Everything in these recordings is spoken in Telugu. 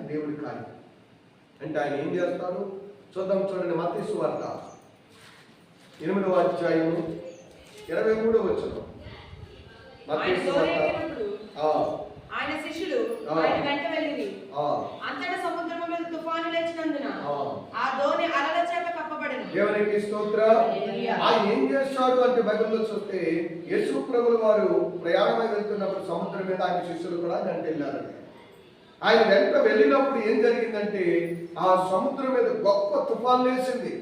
దేవుడి కార్యం. అంటే ఆయన ఏం చేస్తాడు చూద్దాం. చూడండి, మత్తయి సువార్త 8వ అధ్యాయము 23వ వచనం. మత్తయి సువార్త. ఆయన శిష్యులు ఆయన వెంట వెళ్ళిరి. అంతటా సముద్రము మీద తుఫాను లేచినందున ఆ దోణి అలల చేత కప్పబడెను. దేవునికి స్తోత్రం. ఆయన ఏం చేస్తాడు అంటే బైబిల్లో చూస్తే యేసు ప్రభువు వారు ప్రయాణమై వెళ్తున్నప్పుడు సముద్రం మీద ఆయన శిష్యులు కూడా వెంట వెళ్ళారు. ఆయన వెంట వెళ్ళినప్పుడు ఏం జరిగిందంటే ఆ సముద్రం మీద గొప్ప తుఫాను లేచింది.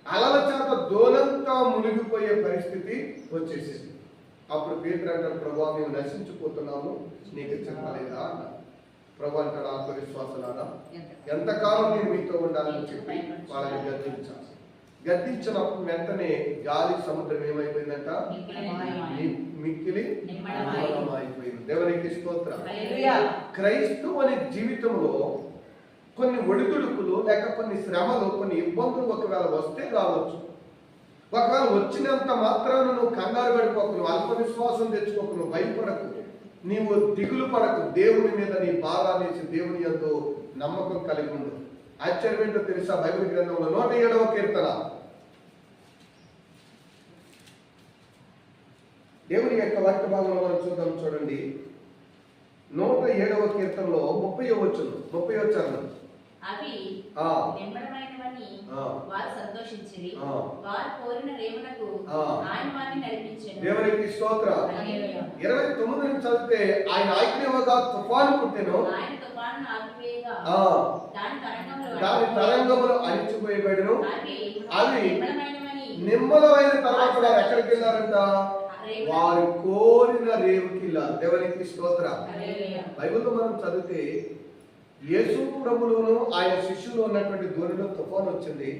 అలల చేత దోణంతా మునిగిపోయే పరిస్థితి వచ్చేసింది. అప్పుడు పేతురు అంటారు, ప్రభువా మేము నశించిపోతున్నాము, నీకు చెప్పలేదా అన్నారు. ప్రభు అంటాడు, ఆత్మవిశ్వాసులారా ఎంతకాలం నేను మీతో ఉండాలని చెప్పి వాళ్ళని గద్దించాలి. గద్దించినప్పుడు వెంటనే గాలి సముద్రం ఏమైపోయిందంట, మిక్కిలి అయిపోయింది. దేవునికి స్తోత్రం. క్రైస్తవుని జీవితంలో కొన్ని ఒడిదుడుకులు లేక కొన్ని శ్రమలు కొన్ని ఇబ్బందులు ఒకవేళ వస్తే రావచ్చు. ఒకవేళ వచ్చినంత మాత్రాన నువ్వు కంగారు పడిపోకు, నువ్వు అల్ప విశ్వాసం తెచ్చుకోకు, నువ్వు భయపడకు, నీవు దిగులు పడకు. దేవుని మీద నీ భారాన్ని వేసి దేవుని యందు నమ్మకం కలిగి ఉండు. ఆశ్చర్యం ఏంటో తెలుసా? బైబిల్ గ్రంథంలో 107వ కీర్తన, దేవుని యొక్క వాక్య భాగంలో మనం చూద్దాం. చూడండి, 107వ కీర్తనలో 30వ వచనం. అవి నిమ్మడమైనవని వారు సంతోషించిరి, వారు కోరిన రేవునకు ఆయన వారిని నడిపించెను. దేవునికి స్తోత్రం. 29 నుంచి చదివితే ఆయన ఆజ్ఞగా తుఫాను పుట్టెను, ఆయన తుఫాను ఆగిపోయేగా దాని తరంగములు అణిచిపోయబడెను. అవి నిమ్మలమైన తర్వాత వారు ఎక్కడికి వెళ్ళారంట? వారు కోరిన రేవుకి వెళ్ళారు. దేవునికి స్తోత్రం. బైబిల్లో మనం చదివితే యేసు ప్రభువును ఆయన శిష్యులు ఉన్నటువంటి దూరంలో తుఫాను వచ్చింది.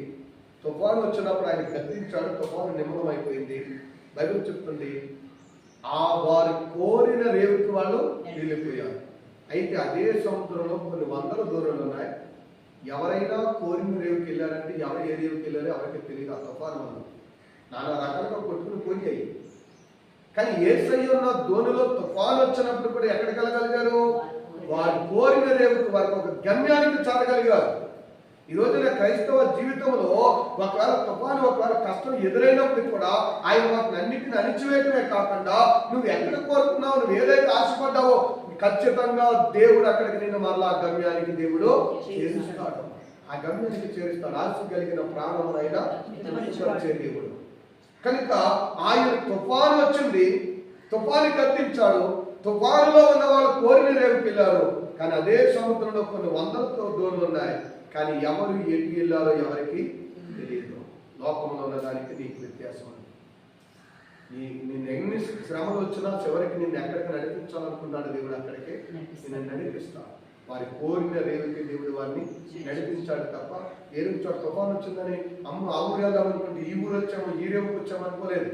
తుఫాను వచ్చినప్పుడు ఆయన గద్దించాడు, తుఫాను నిమ్మలం అయిపోయింది. బైబిల్ చెప్తుంది ఆ వారు కోరిన రేవుకి వాళ్ళు వెళ్ళిపోయారు. అయితే అదే సముద్రంలో కొన్ని వందల దూరాలు ఉన్నాయి. ఎవరైనా కోరిన రేవుకి వెళ్ళారంటే ఎవరు ఏ రేవుకి వెళ్ళారో ఎవరికి తెలియదు. ఆ తుఫాను వల్ల నానా రకాలుగా కొట్టుకుని పోయాయి. కానీ యేసయ్య ఉన్న దోణిలో తుఫాను వచ్చినప్పుడు కూడా ఎక్కడికి వెళ్ళగలిగారు? వారు కోరిన రేవుకు, వారికి ఒక గమ్యానికి చేరగలిగారు. ఈ రోజున క్రైస్తవ జీవితంలో ఒకవేళ తుఫాను, ఒకవేళ కష్టం ఎదురైనప్పుడు కూడా ఆయన వాటిని అన్నింటిని అణిచివేయటమే కాకుండా నువ్వు ఎక్కడ కోరుకున్నావు, నువ్వు ఏదైతే ఆశపడ్డావో ఖచ్చితంగా దేవుడు అక్కడికి నిన్ను మరలా గమ్యానికి దేవుడు చేరుస్తాడు. ఆ గమ్యానికి చేరుస్తాడు. ఆశ కలిగిన ప్రాణమునైనా వచ్చే దేవుడు. కనుక ఆయన తుఫాను వచ్చింది, తుఫాను గద్దించాడు. తుఫానులో ఉన్న వాళ్ళు కోరిన రేవుకి వెళ్ళారు. కానీ అదే సముద్రంలో కొన్ని వందలతో దోణులు ఉన్నాయి. కానీ ఎవరు ఎటు వెళ్ళారో ఎవరికి తెలియదు. లోకంలో ఉన్న దానికి నీకు వ్యత్యాసం ఉంది. నిన్ను ఎన్ని శ్రమలు వచ్చినా చివరికి నిన్ను ఎక్కడికి నడిపించాలనుకున్నాడు దేవుడు అక్కడికి నిన్ను నడిపిస్తాడు. వారి కోరిన రేవుకి దేవుడు వారిని నడిపించాడు తప్ప ఏరు చోట తుఫాను వచ్చిందని అమ్మ ఆ ఊరు వెళ్దాం అనుకుంటే ఈ ఊరు వచ్చాము, ఈ రేవుకి వచ్చాము అనుకోలేదు.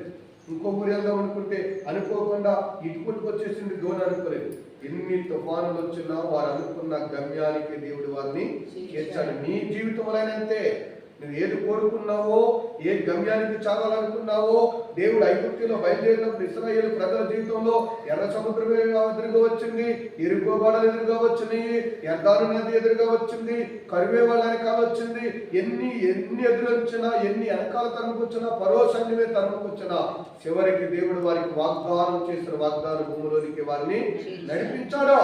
ఇంకో ఊరు వెళ్దాం అనుకుంటే అనుకోకుండా ఇటుకుంటుకు వచ్చేసింది దోణి అనుకోలేదు. ఎన్ని తుఫానులు వచ్చినా వారు అనుకున్న గమ్యానికి దేవుడు వారిని చేర్చాడు. నీ జీవితంలో అంతే. నువ్వు ఏది కోరుకున్నావో, ఏ గమ్యానికి చేరాలనుకున్నావో, దేవుడు ఐగుప్తులో బయలుదేరినప్పుడు ఇశ్రాయేలు ప్రజల జీవితంలో ఎర్ర సముద్రం ఎదురుగా వచ్చింది, ఎరుకో గోడలు ఎదురుగా వచ్చినాయి, ఎర్దారు నది ఎదురుగా వచ్చింది, కరివే వాళ్ళ వెనకాల వచ్చింది. ఎన్ని ఎదురొచ్చినా, ఎన్ని వెనకాల తరుముకొచ్చినా, పరో సైన్యమే తరుముకొచ్చినా చివరికి దేవుడు వారికి వాగ్దానం చేసిన వాగ్దాన భూమిలోనికి వారిని నడిపించాడో.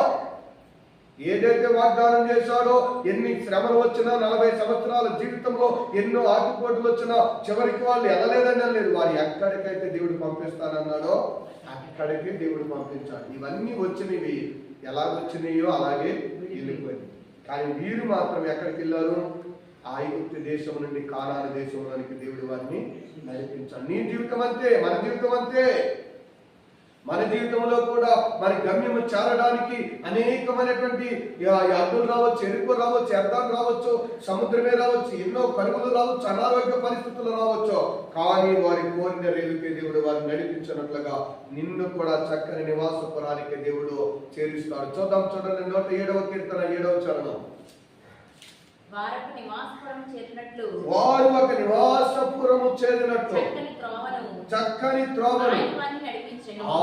ఏదైతే వాగ్దానం చేశాడో, ఎన్ని శ్రమలు వచ్చినా, 40 సంవత్సరాల జీవితంలో ఎన్నో ఆటుపోటులు వచ్చినా చివరికి వాళ్ళు వెళ్ళలేదని లేదు. వారు ఎక్కడికైతే దేవుడు పంపిస్తానన్నాడో అక్కడికి దేవుడు పంపించాడు. ఇవన్నీ వచ్చినవి ఎలా వచ్చినాయో అలాగే వెళ్ళిపోయింది. కానీ వీరు మాత్రం ఎక్కడికి వెళ్ళారు? ఐగుప్తు దేశం నుండి కానాను దేశంలోనికి దేవుడు వారిని నడిపించాడు. నీ జీవితం అంతే, మన జీవితం అంతే. మన జీవితంలో కూడా మన గమ్యము చేరడానికి అనేకమైనటువంటి అడ్డులు రావచ్చు, ఎరుకు రావచ్చు, ఎర్దాలు రావచ్చు, సముద్రమే రావచ్చు, ఎన్నో కరువులు రావచ్చు, అనారోగ్య పరిస్థితులు రావచ్చు. కానీ వారి కోరిన రేవుకి దేవుడు వారిని నడిపించినట్లుగా నిన్ను కూడా చక్కని నివాసపురానికి దేవుడు చేరుస్తాడు. చూద్దాం, చూడండి 107వ కీర్తన 7వ చరణం. వారు ఒక నివాసపురము చేరినట్లు చక్కని త్రోవను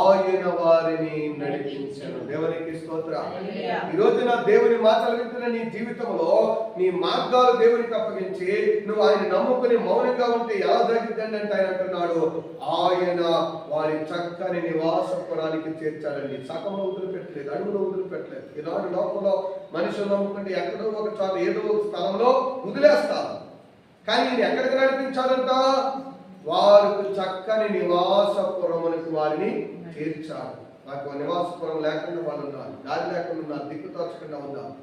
ఆయన వారిని నడిపించెను. దేవునికి స్తోత్రం. ఈ రోజున దేవుని మాటలు వింటున్న నీ జీవితంలో నీ మార్గాలు దేవునికి అప్పగించి నువ్వు ఆయన నమ్ముకుని మౌనంగా ఉంటే ఎలా జరిగిందండి అంటే ఆయన అంటున్నాడు, ఆయన వారి చక్కని నివాసపురానికి చేర్చాడండి. సగంలో వదిలిపెట్టలేదు, అడుగులో వదిలిపెట్టలేదు. ఈనాడు లోకంలో మనుషులు నమ్ముకుంటే ఎక్కడో ఒక చోట ఏదో ఒక స్థలంలో వదిలేస్తారు. కానీ ఈయన ఎక్కడికి నడిపించాడంట? వారికి చక్కని నివాసపురమునికి వారిని చేర్చాడు. నాకు నివాసపురం లేకుండా వాళ్ళు ఉన్నారు, దారి లేకుండా ఉన్నారు, దిక్కు తోచకుండా ఉన్నారు,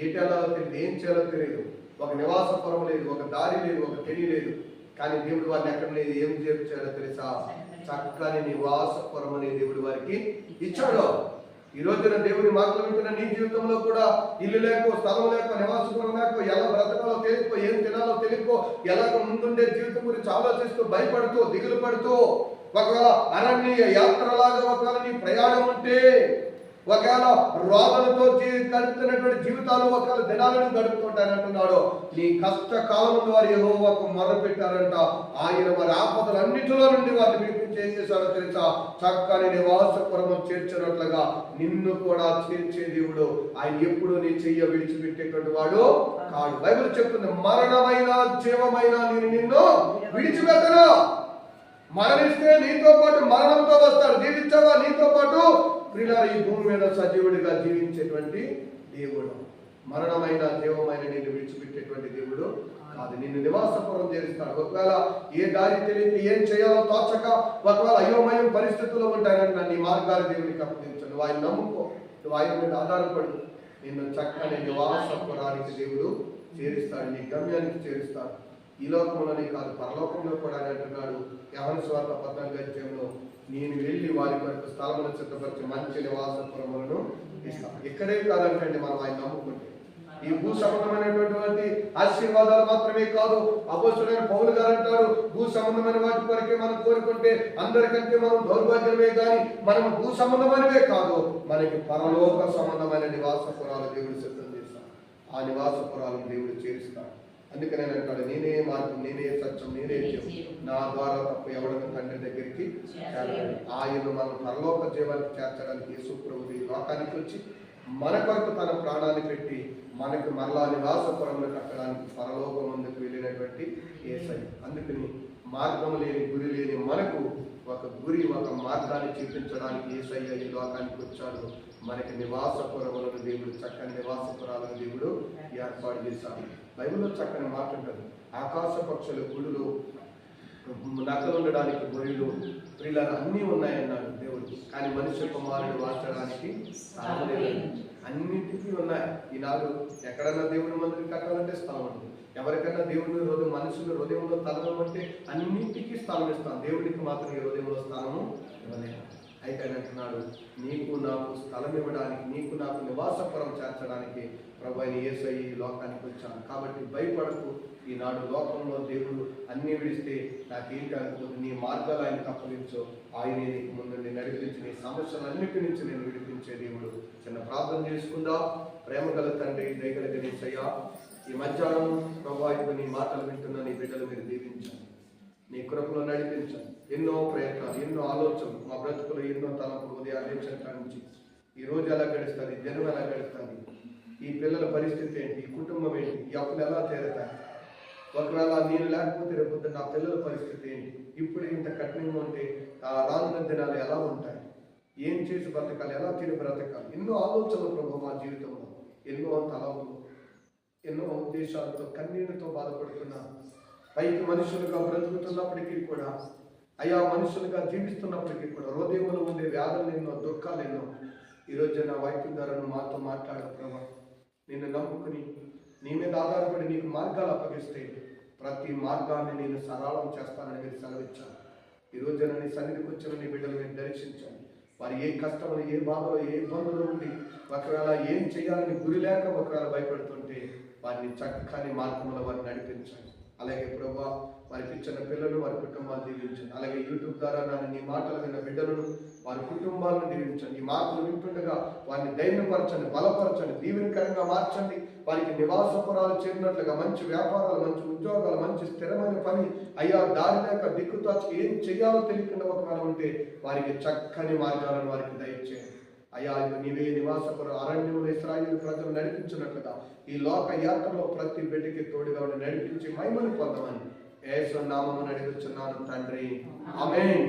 ఏటెలాలో తెలియదు, ఏం చేయాలో తెలియదు, ఒక నివాసపురం లేదు, ఒక దారి లేదు, ఒక తెలియలేదు. కానీ దేవుడు వారిని ఎక్కడ లేదు, ఏం చేర్చాడో తెలుసా? చక్కని నివాసపురం అనే దేవుడు వారికి ఇచ్చాడు. ఈ రోజున దేవుని మాటలు వింటున్న నీ జీవితంలో కూడా ఇల్లు లేకో, స్థలం లేక, నివాసపురం లేకో, ఎలా బ్రతకాలో తెలియకో, ఏం తినాలో తెలియకో, ఎలాగ ముందుండే జీవితం గురించి ఆలోచిస్తూ భయపడుతూ దిగులు పడుతూ ఒకవేళ అరణ్య యాత్రలాగా ఒకవేళ నీ ప్రయాణం ఉంటే, ఒకవేళ రోగాలతో గడుపుతున్నటువంటి జీవితాలు ఒకవేళ దినాలను గడుపుతుంటానంటున్నాడు. నీ కష్టకాలంలో వారు యెహోవాకు మొరపెట్టారంట. ఆయన వారి ఆపదలన్నిటిలో నుండి వారిని విడిపించి ఏం చేశాడో తెలుసా? చక్కని నివాసపురము చేర్చినట్లుగా నిన్ను కూడా చేర్చే దేవుడు. ఆయన ఎప్పుడు నీ చెయ్య విడిచిపెట్టేటువంటి వాడు కాడు. బైబిల్ చెప్తుంది, మరణమైన జీవమైన నేను నిన్ను విడిచిపెట్టను. మరణిస్తే నీతో పాటు మరణంతో వస్తాడు, జీవించావా నీతో పాటు ప్రియులారా ఈ భూమి మీద సజీవుడిగా జీవించేటువంటి దేవుడు. మరణమైన జీవమైన నిన్ను విడిచిపెట్టేటువంటి దేవుడు కాదు. నిన్ను నివాసపురం చేస్తాడు. ఒకవేళ ఏ దారి తెలియక ఏం చేయాలో తోచక ఒకవేళ అయోమయం పరిస్థితుల్లో ఉంటాయని నీ మార్గాలు దేవునికి అప్పగించు. నువ్వు ఆయన నమ్ముకో, నువ్వు ఆయన మీద ఆధారపడు. నిన్ను చక్కని నివాసపురానికి దేవుడు చేరుస్తాడు, నీ గమ్యానికి చేరుస్తాడు. ఈ లోకంలోనే కాదు, పరలోకంలో కూడా అంటున్నాడు యోహాను సువార్త 14:5, నేను వెళ్ళి వారి కొరకు స్థలమును సిద్ధపరిచి మంచి నివాసపురములను ఇస్తాను. ఇక్కడే కాదంటండి మనం ఆయన నమ్ముకుంటే. ఈ భూ సంబంధమైనటువంటి ఆశీర్వాదాలు మాత్రమే కాదు, అపోస్తలుడైన పౌలు గారు అంటారు, భూ సంబంధమైన వాటి కొరకే మనం కోరుకుంటే అందరికంటే మనం దౌర్భాగ్యమే కానీ మనం భూ సంబంధమైనవే కాదు, మనకి పరలోక సంబంధమైన నివాసపురాలు దేవుడు సిద్ధం చేస్తాడు. ఆ నివాసపురాలను దేవుడు చేరుస్తాడు. అందుకనే అంటాడు, నేనే మార్గం, నేనే సత్యం, నేనే జీవం, నా ద్వారా తప్ప ఎవడను తండ్రి దగ్గరికి చేరలేదు. ఆయన మనం పరలోక జీవానికి చేర్చడానికి యేసు ప్రభువు ఈ లోకానికి వచ్చి మన కొరకు తన ప్రాణాన్ని పెట్టి మనకు మరలా నివాసపురంలో కట్టడానికి పరలోకం ముందుకు వెళ్ళినటువంటి యేసయ్య. అందుకని మార్గం లేని, గురి లేని మనకు ఒక గురి, ఒక మార్గాన్ని చూపించడానికి యేసయ్య ఈ లోకానికి వచ్చాడు. మనకి నివాసపురములను దేవుడు, చక్కని నివాసపురాలను దేవుడు ఏర్పాటు చేశాడు. బైబిల్లో చక్కని మాట ఉంటుంది, ఆకాశ పక్షుల గుడులు, నక్కలు ఉండడానికి గొర్రెలు, ప్రియులను అన్నీ ఉన్నాయన్నాడు దేవుడు. కానీ మనుష్య కుమారుడు వార్చడానికి స్థలం లేదు. అన్నింటికీ ఉన్నాయి. ఈనాడు ఎక్కడన్నా దేవుడి మందిరం కట్టాలంటే స్థలం ఉంది. ఎవరికైనా దేవుడి హృదయం, మనుషుల హృదయంలో స్థలం అంటే అన్నింటికీ స్థలం ఇస్తాం, దేవుడికి మాత్రం ఈ హృదయంలో స్థలము ఇవ్వలేదు. అయితే అంటున్నాడు, నీకు నాకు స్థలం ఇవ్వడానికి, నీకు నాకు నివాసపురం చేర్చడానికి ప్రభువైన యేసయ్య ఈ లోకానికి వచ్చాను. కాబట్టి భయపడకు. ఈనాడు లోకంలో దేవుడు అన్ని విడిస్తే నాకేంటి అనుకోదు, నీ మార్గాలు ఆయనకు అప్పగించు. ఆయనే నీకు ముందు నడిపించి నీ సమస్యలన్నిటి నుంచి నేను విడిపించే దేవుడు. చిన్న ప్రార్థన చేసుకుందా. ప్రేమ గల తండ్రి, దయగలిగిన యేసయ్య, ఈ మధ్యాహ్నం ప్రభావిత నీ మాటలు వింటున్న నీ బిడ్డలు మీరు దీవించండి, నీ కృపలో నడిపించండి. ఎన్నో ప్రయత్నాలు, ఎన్నో ఆలోచనలు, మా బ్రతుకులు ఎన్నో తలపులు ఉదయం నుంచి ఈ రోజు ఎలా గడుస్తుంది, జనం ఎలా గడుస్తుంది, ఈ పిల్లల పరిస్థితి ఏంటి, ఈ కుటుంబం ఏంటి, ఈ అప్పులు ఎలా తీరుతాయి, ఒకవేళ నేను లేకపోతే రేపు నా పిల్లల పరిస్థితి ఏంటి, ఇప్పుడు ఇంత కఠినంగా ఉంటే ఆ రానున్న దినాలు ఎలా ఉంటాయి, ఏం చేసి బ్రతకాలి, ఎలా తిరిగి బ్రతకాలి, ఎన్నో ఆలోచనలు ప్రభు మా జీవితంలో, ఎన్నో తలపులు, ఎన్నో ఉద్దేశాలతో కన్నీళ్లతో బాధపడుతున్నా, పైకి మనుషులుగా బ్రతుకుతున్నప్పటికీ కూడా, అయా మనుషులుగా జీవిస్తున్నప్పటికీ కూడా హృదయంలో ఉండే వ్యాధులు ఎన్నో, దుఃఖాలు ఎన్నో. ఈరోజు నా వైద్యం ద్వారా మాతో మాట్లాడు ప్రభా. నిన్ను నమ్ముకుని నీ మీద ఆధారపడి నీకు మార్గాలు అప్పగిస్తే ప్రతి మార్గాన్ని నేను సరళం చేస్తానని మీరు సెలవిచ్చాను. ఈరోజు నీ సన్నిధికి వచ్చిన నీ బిడ్డలు మీరు దర్శించాను. వారు ఏ కష్టంలో, ఏ బాధలో, ఏ ఇబ్బందులు ఉండి ఒకవేళ ఏం చేయాలని గురి లేక ఒకవేళ భయపడుతుంటే వారిని చక్కని మార్గంలో వారిని నడిపించండి. అలాగే ప్రభా వారికి ఇచ్చిన పిల్లలు, వారి కుటుంబాలు దీవించండి. అలాగే యూట్యూబ్ ద్వారా నన్ను నీ మాటలు విన్న బిడ్డలను, వారి కుటుంబాలను దీవించండి. ఈ మాటలు వింటుండగా వారిని ధైర్యపరచండి, బలపరచండి, దీవెనకరంగా మార్చండి. వారికి నివాసపురాలు చేరినట్లుగా మంచి వ్యాపారాలు, మంచి ఉద్యోగాలు, మంచి స్థిరమైన పని, అయ్యా దారి లేక దిక్కుతాచి ఏం చెయ్యాలో తెలియకుండా ఒకవేళ ఉంటే వారికి చక్కని మార్గాలను వారికి దయచేయండి అయ్యా. నీవే నివాసపుర అరణ్యంలో ఇశ్రాయేలు ప్రజలు నడిపించినట్లుగా ఈ లోక యాత్రలో ప్రతి బిడ్డకి తోడుగా ఉండి నడిపించి మహిమను పొందమని యేసు నామమున అడుగుచున్నాను తండ్రి, ఆమేన్.